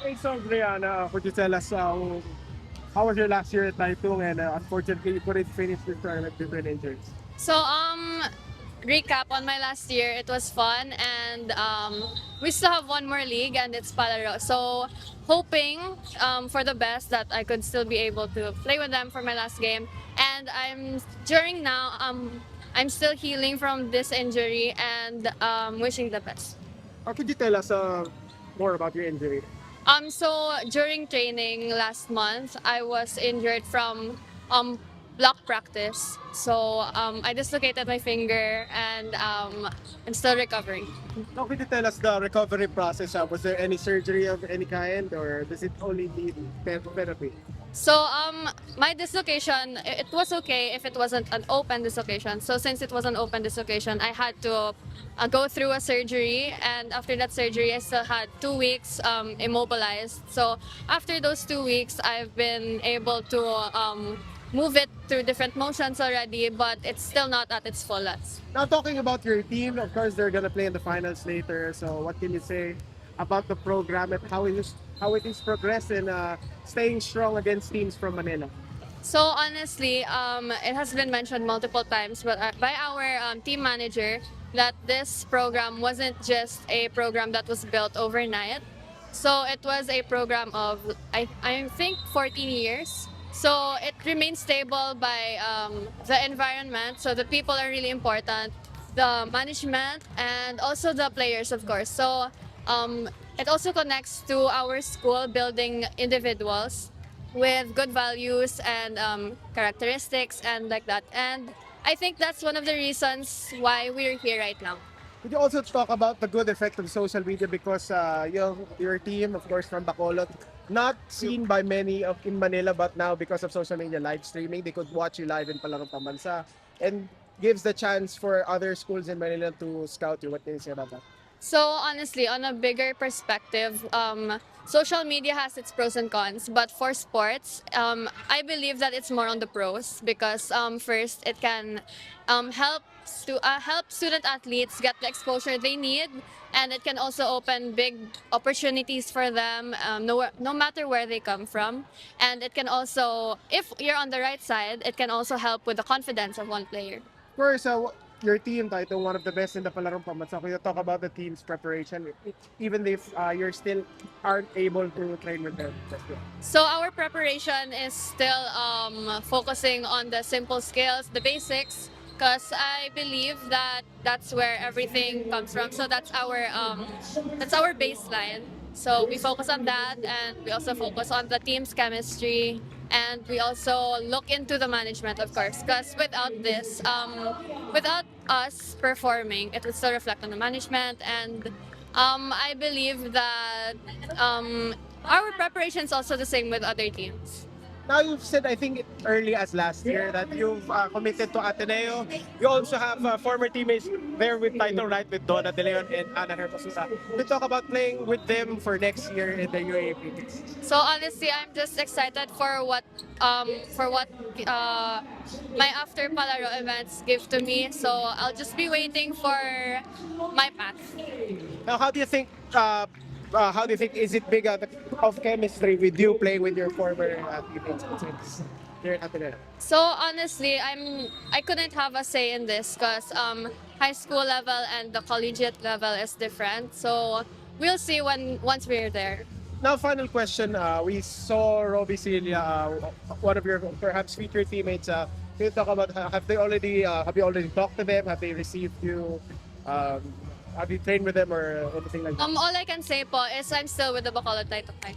Okay, so Brianna, could you tell us how was your last year at Tay Tung, and unfortunately you couldn't finish the tournament due to an injury? So, recap on my last year, it was fun, and we still have one more league, and it's Palarong. So, hoping for the best that I could still be able to play with them for my last game. And during now, I'm still healing from this injury and wishing the best. Or could you tell us more about your injury? So during training last month, I was injured from block practice. So I dislocated my finger, and I'm still recovering. Now, could you tell us the recovery process? Was there any surgery of any kind, or does it only need therapy? So my dislocation, it was okay if it wasn't an open dislocation. So since it was an open dislocation, I had to go through a surgery, and after that surgery, I still had 2 weeks immobilized. So after those 2 weeks, I've been able to move it through different motions already, but it's still not at its fullest. Now, talking about your team, of course, they're gonna play in the finals later. So, what can you say about the program and how it is progressing, staying strong against teams from Manila? So honestly, it has been mentioned multiple times, but by our team manager, that this program wasn't just a program that was built overnight. So it was a program of I think 14 years. So it remains stable by the environment. So the people are really important, the management, and also the players, of course. So it also connects to our school, building individuals with good values and characteristics and like that. And I think that's one of the reasons why we're here right now. Could you also talk about the good effect of social media, because your team, of course, from Bacolod, not seen by many in Manila, but now because of social media live streaming, they could watch you live in Palarong Pambansa, and gives the chance for other schools in Manila to scout you. What can you say about that? So honestly, on a bigger perspective, social media has its pros and cons. But for sports, I believe that it's more on the pros because first it can help student athletes get the exposure they need, and it can also open big opportunities for them, no matter where they come from. And it can also, if you're on the right side, it can also help with the confidence of one player. Of course, your team title, one of the best in the Palarong Pambansa. Can you talk about the team's preparation, even if you're still aren't able to train with them? So our preparation is still focusing on the simple skills, the basics, because I believe that that's where everything comes from. So that's our baseline. So we focus on that, and we also focus on the team's chemistry, and we also look into the management, of course, because without us performing, it would still reflect on the management. And I believe that our preparation is also the same with other teams. Now, you've said, I think early as last year, that you've committed to Ateneo. You also have former teammates there with title, right, with Donna De Leon and Ana Hermosa. We talk about playing with them for next year in the UAAP. So honestly, I'm just excited for what my after Palaro events give to me. So I'll just be waiting for my path. Now, how do you think is it big of chemistry with you playing with your former teammates here at Ateneo? So honestly, I couldn't have a say in this because high school level and the collegiate level is different. So we'll see once we're there. Now, final question. We saw Robbie Celia, one of your perhaps featured teammates. Can you talk about have you already talked to them? Have they received you? Have you trained with them or anything like that? All I can say po is I'm still with the Bacolod Tay Tung.